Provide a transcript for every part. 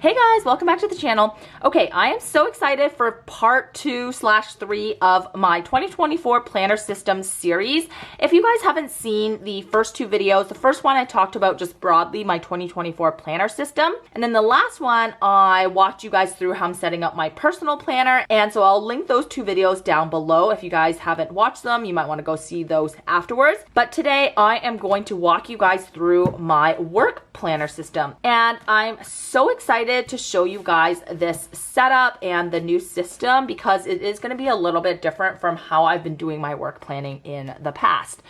Hey guys, welcome back to the channel. Okay, I am so excited for part 2/3 of my 2024 planner system series. If you guys haven't seen the first two videos, the first one I talked about just broadly my 2024 planner system. And then the last one, I walked you guys through how I'm setting up my personal planner. And so I'll link those two videos down below. If you guys haven't watched them, you might want to go see those afterwards. But today I am going to walk you guys through my work planner system. And I'm so excited to show you guys this setup and the new system because it is going to be a little bit different from how I've been doing my work planning in the past.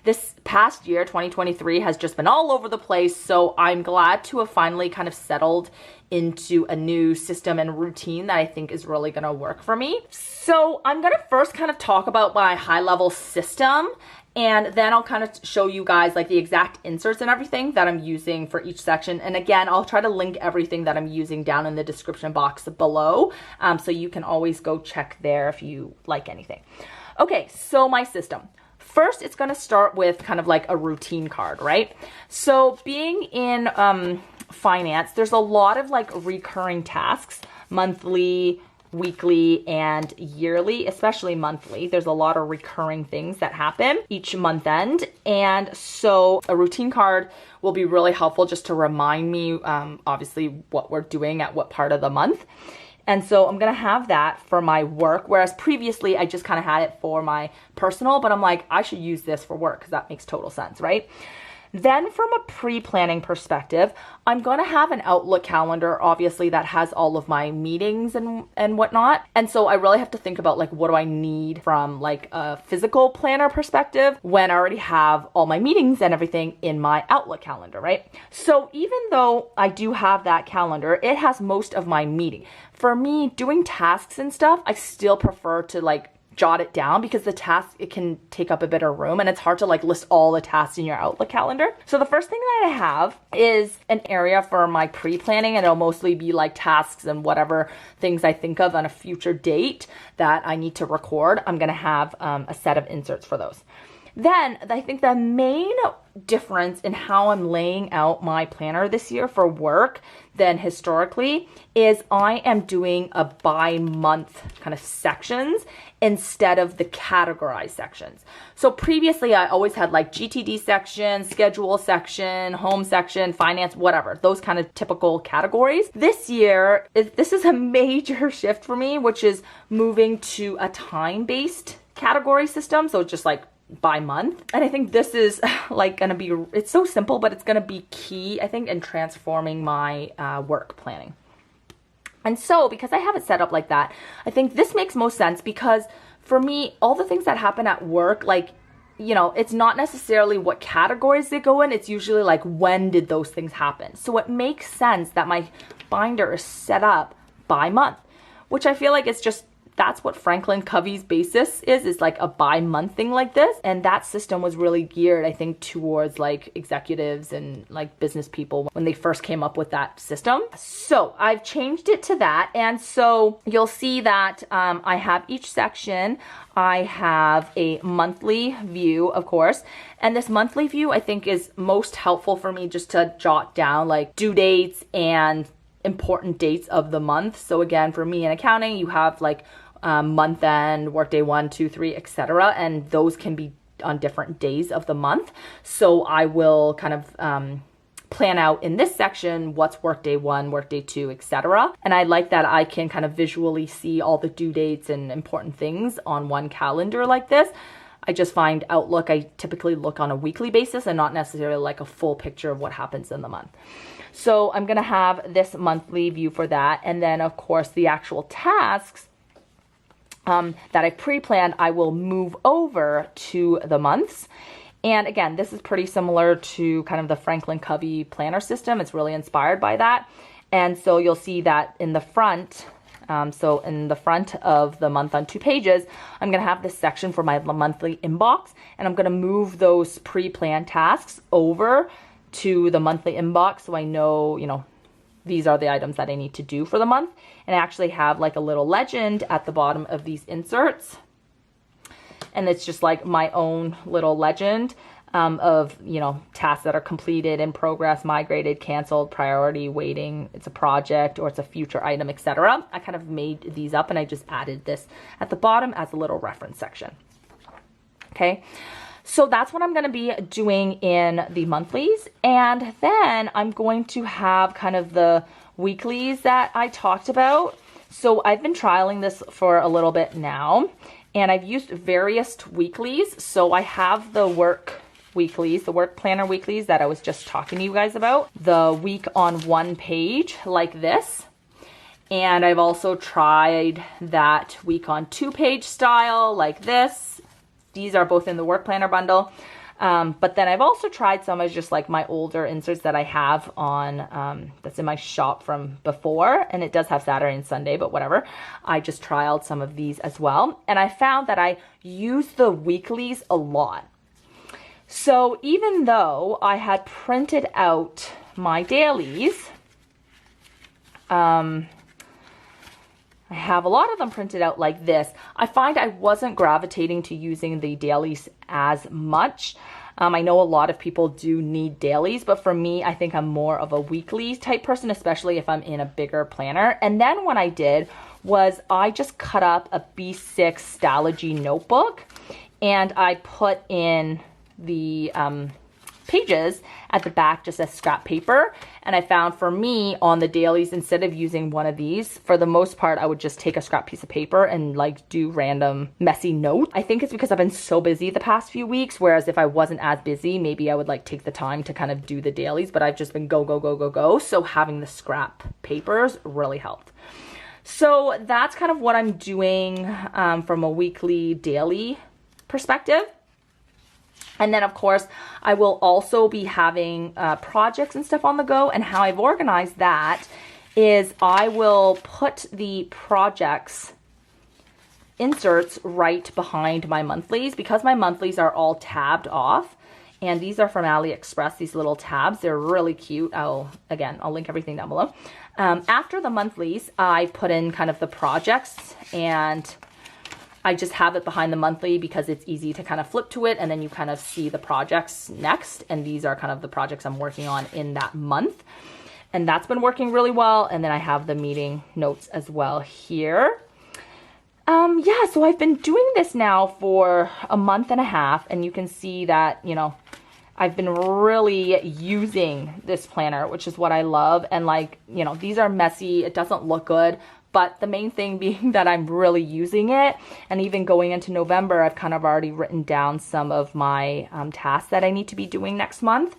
This past year, 2023, has just been all over the place, so I'm glad to have finally kind of settled into a new system and routine that I think is really going to work for me. So I'm going to first kind of talk about my high-level system, and then I'll kind of show you guys like the exact inserts and everything that I'm using for each section. And again, I'll try to link everything that I'm using down in the description box below, so you can always go check there if you like anything. Okay, so my system. First, it's going to start with kind of like a routine card, right? So being in finance, there's a lot of like recurring tasks, monthly, weekly, and yearly, especially monthly. There's a lot of recurring things that happen each month end. And so a routine card will be really helpful just to remind me, obviously, what we're doing at what part of the month. And so I'm going to have that for my work, whereas previously I just kind of had it for my personal, but I'm like, I should use this for work because that makes total sense, right? Then from a pre-planning perspective, I'm going to have an Outlook calendar, obviously, that has all of my meetings and whatnot. And so I really have to think about like, what do I need from like a physical planner perspective when I already have all my meetings and everything in my Outlook calendar, right? So even though I do have that calendar, it has most of my meeting. For me, doing tasks and stuff, I still prefer to like jot it down because the task, it can take up a bit of room and it's hard to like list all the tasks in your Outlook calendar. So the first thing that I have is an area for my pre-planning, and it'll mostly be like tasks and whatever things I think of on a future date that I need to record. I'm going to have a set of inserts for those. Then I think the main difference in how I'm laying out my planner this year for work than historically is I am doing a by-month kind of sections instead of the categorized sections. So previously I always had like GTD section, schedule section, home section, finance, whatever, those kind of typical categories. This year, this is a major shift for me, which is moving to a time-based category system. So just like by month. And I think this is like gonna be, it's so simple, but it's gonna be key, I think, in transforming my work planning. And so because I have it set up like that, I think this makes most sense because for me, all the things that happen at work, like, you know, it's not necessarily what categories they go in. It's usually like, when did those things happen? So it makes sense that my binder is set up by month, which I feel like it's just, that's what Franklin Covey's basis is like a bi-month thing like this. And that system was really geared, I think, towards like executives and like business people when they first came up with that system. So I've changed it to that. And so you'll see that I have each section. I have a monthly view, of course. And this monthly view, I think, is most helpful for me just to jot down like due dates and important dates of the month. So again, for me in accounting, you have like month end, workday 1, 2, 3, etc. And those can be on different days of the month. So I will kind of plan out in this section what's workday 1, workday 2, etc. And I like that I can kind of visually see all the due dates and important things on one calendar like this. I just find Outlook, I typically look on a weekly basis and not necessarily like a full picture of what happens in the month. So I'm going to have this monthly view for that. And then, of course, the actual tasks that I pre-planned, I will move over to the months. And again, this is pretty similar to kind of the Franklin Covey Planner system. It's really inspired by that. And so you'll see that in the front, so in the front of the month on 2 pages, I'm going to have this section for my monthly inbox. And I'm going to move those pre-planned tasks over to the monthly inbox so I know, you know, these are the items that I need to do for the month. And I actually have like a little legend at the bottom of these inserts. And it's just like my own little legend of, you know, tasks that are completed, in progress, migrated, canceled, priority, waiting, it's a project, or it's a future item, etc. I kind of made these up and I just added this at the bottom as a little reference section. Okay, so that's what I'm going to be doing in the monthlies. And then I'm going to have kind of the weeklies that I talked about. So I've been trialing this for a little bit now, and I've used various weeklies. So I have the work weeklies, the work planner weeklies that I was just talking to you guys about, the week on one page like this. And I've also tried that week on 2-page style like this. These are both in the work planner bundle. But then I've also tried some as just like my older inserts that I have on, that's in my shop from before. And it does have Saturday and Sunday, but whatever. I just trialed some of these as well. And I found that I use the weeklies a lot. So even though I had printed out my dailies, I have a lot of them printed out like this. I find I wasn't gravitating to using the dailies as much. I know a lot of people do need dailies, but for me, I think I'm more of a weekly type person, especially if I'm in a bigger planner. And then what I did was I just cut up a B6 Stalogy notebook and I put in the pages at the back just as scrap paper. And I found for me on the dailies, instead of using one of these, for the most part, I would just take a scrap piece of paper and like do random messy notes. I think it's because I've been so busy the past few weeks, whereas if I wasn't as busy, maybe I would like take the time to kind of do the dailies, but I've just been go, go, go, go, go. So having the scrap papers really helped. So that's kind of what I'm doing from a weekly daily perspective. And then, of course, I will also be having projects and stuff on the go. And how I've organized that is I will put the projects inserts right behind my monthlies, because my monthlies are all tabbed off. And these are from AliExpress, these little tabs. They're really cute. I'll link everything down below. After the monthlies, I put in kind of the projects, and I just have it behind the monthly because it's easy to kind of flip to it and then you kind of see the projects next. And these are kind of the projects I'm working on in that month. And that's been working really well. And then I have the meeting notes as well here. Yeah, so I've been doing this now for a month and a half, and you can see that, you know, I've been really using this planner, which is what I love. And like, you know, these are messy. It doesn't look good. But the main thing being that I'm really using it. And even going into November, I've kind of already written down some of my tasks that I need to be doing next month.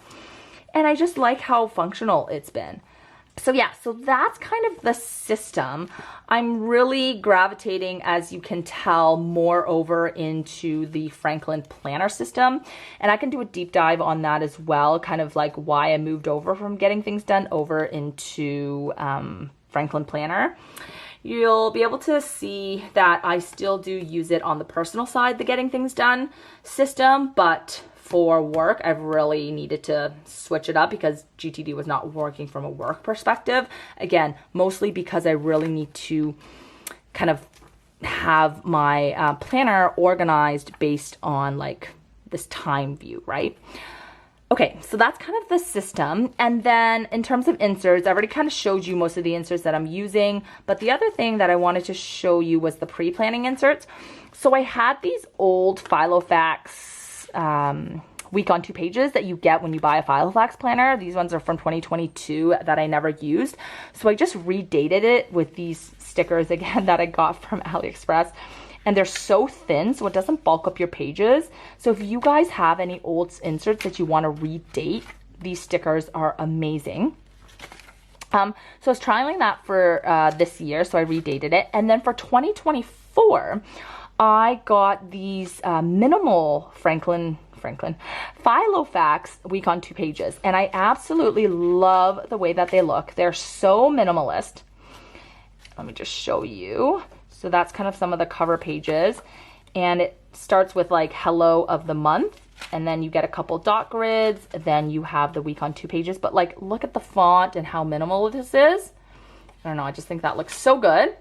And I just like how functional it's been. So yeah, so that's kind of the system. I'm really gravitating, as you can tell, more over into the Franklin Planner system. And I can do a deep dive on that as well, kind of like why I moved over from getting things done over into Franklin Planner. You'll be able to see that I still do use it on the personal side, the getting things done system, but for work, I've really needed to switch it up because GTD was not working from a work perspective. Again, mostly because I really need to kind of have my planner organized based on like this time view, right? Okay, so that's kind of the system. And then in terms of inserts, I already kind of showed you most of the inserts that I'm using. But the other thing that I wanted to show you was the pre-planning inserts. So I had these old Filofax week on 2 pages that you get when you buy a Filofax planner. These ones are from 2022 that I never used. So I just redated it with these stickers again that I got from AliExpress. And they're so thin, so it doesn't bulk up your pages. So if you guys have any old inserts that you want to redate, these stickers are amazing. So I was trialing that for this year, so I redated it. And then for 2024, I got these minimal Franklin Filofax week on 2 pages. And I absolutely love the way that they look. They're so minimalist. Let me just show you. So that's kind of some of the cover pages, and it starts with like hello of the month, and then you get a couple dot grids, then you have the week on 2 pages. But like, look at the font and how minimal this is. I don't know, I just think that looks so good.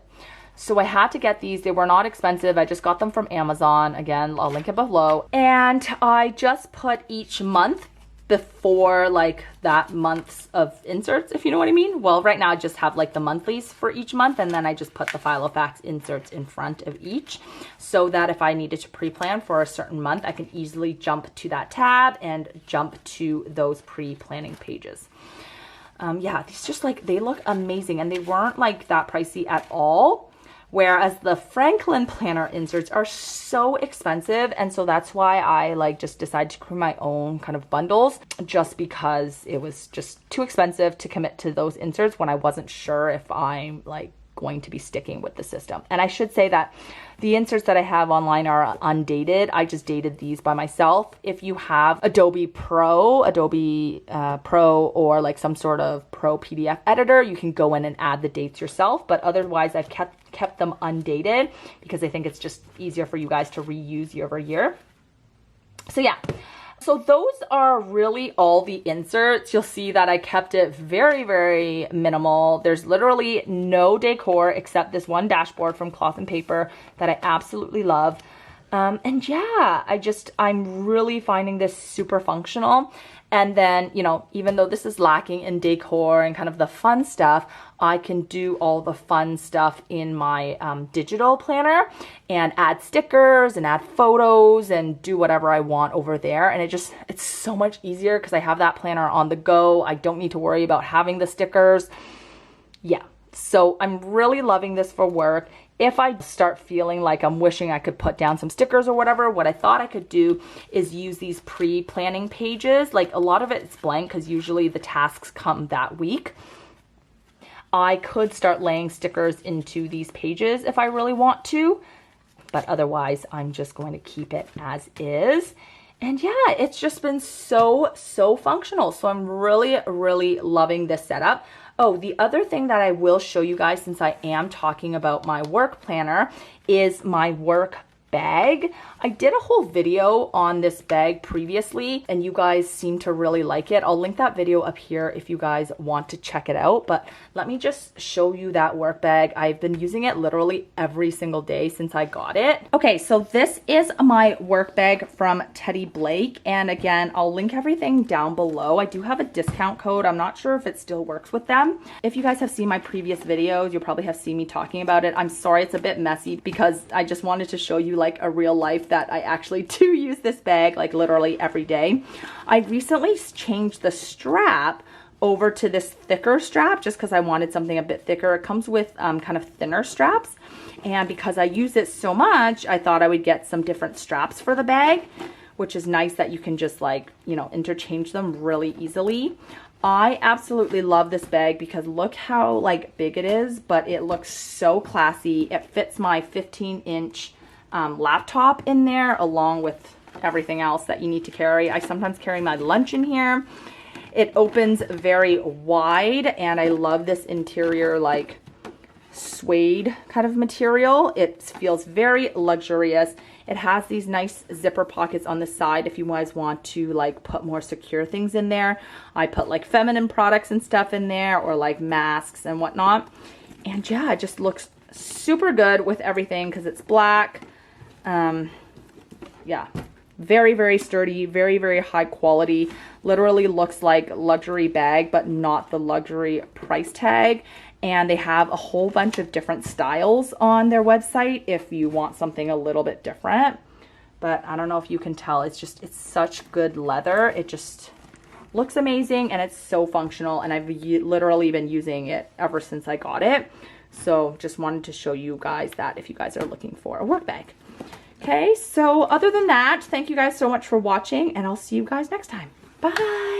So I had to get these. They were not expensive. I just got them from Amazon. Again, I'll link it below. And I just put each month before like that month's of inserts, if you know what I mean. Well, right now I just have like the monthlies for each month, and then I just put the Filofax inserts in front of each, so that if I needed to pre-plan for a certain month, I can easily jump to that tab and jump to those pre-planning pages. Yeah, these just like, they look amazing, and they weren't like that pricey at all. Whereas the Franklin Planner inserts are so expensive, and so that's why I like just decided to create my own kind of bundles, just because it was just too expensive to commit to those inserts when I wasn't sure if I'm like going to be sticking with the system. And I should say that the inserts that I have online are undated. I just dated these by myself. If you have Adobe Pro, or like some sort of Pro PDF editor, you can go in and add the dates yourself. But otherwise, I've kept them undated because I think it's just easier for you guys to reuse year over year. So yeah. So those are really all the inserts. You'll see that I kept it very, very minimal. There's literally no decor except this one dashboard from Cloth and Paper that I absolutely love. And yeah, I'm really finding this super functional. And then, you know, even though this is lacking in decor and kind of the fun stuff, I can do all the fun stuff in my digital planner and add stickers and add photos and do whatever I want over there. And it's so much easier because I have that planner on the go. I don't need to worry about having the stickers. Yeah, so I'm really loving this for work. If I start feeling like I'm wishing I could put down some stickers or whatever, what I thought I could do is use these pre-planning pages. Like a lot of it's blank because usually the tasks come that week. I could start laying stickers into these pages if I really want to, but otherwise I'm just going to keep it as is. And yeah, it's just been so functional. So I'm really, really loving this setup. Oh, the other thing that I will show you guys, since I am talking about my work planner, is my work bag. I did a whole video on this bag previously, and you guys seem to really like it. I'll link that video up here if you guys want to check it out, but let me just show you that work bag. I've been using it literally every single day since I got it. Okay, so this is my work bag from Teddy Blake, and again, I'll link everything down below. I do have a discount code. I'm not sure if it still works with them. If you guys have seen my previous videos, you'll probably have seen me talking about it. I'm sorry it's a bit messy because I just wanted to show you like a real life that I actually do use this bag like literally every day. I recently changed the strap over to this thicker strap just because I wanted something a bit thicker. It comes with kind of thinner straps, and because I use it so much, I thought I would get some different straps for the bag, which is nice that you can just like, you know, interchange them really easily. I absolutely love this bag because look how like big it is, but it looks so classy. It fits my 15-inch laptop in there along with everything else that you need to carry. I sometimes carry my lunch in here. It opens very wide, and I love this interior like suede kind of material. It feels very luxurious. It has these nice zipper pockets on the side if you guys want to like put more secure things in there. I put like feminine products and stuff in there, or like masks and whatnot. And yeah, it just looks super good with everything because it's black. Yeah, very, very sturdy, very, very high quality. Literally looks like luxury bag, but not the luxury price tag. And they have a whole bunch of different styles on their website if you want something a little bit different. But I don't know if you can tell, it's such good leather. It just looks amazing, and it's so functional, and I've literally been using it ever since I got it. So just wanted to show you guys that if you guys are looking for a work bag. Okay, so other than that, thank you guys so much for watching, and I'll see you guys next time. Bye!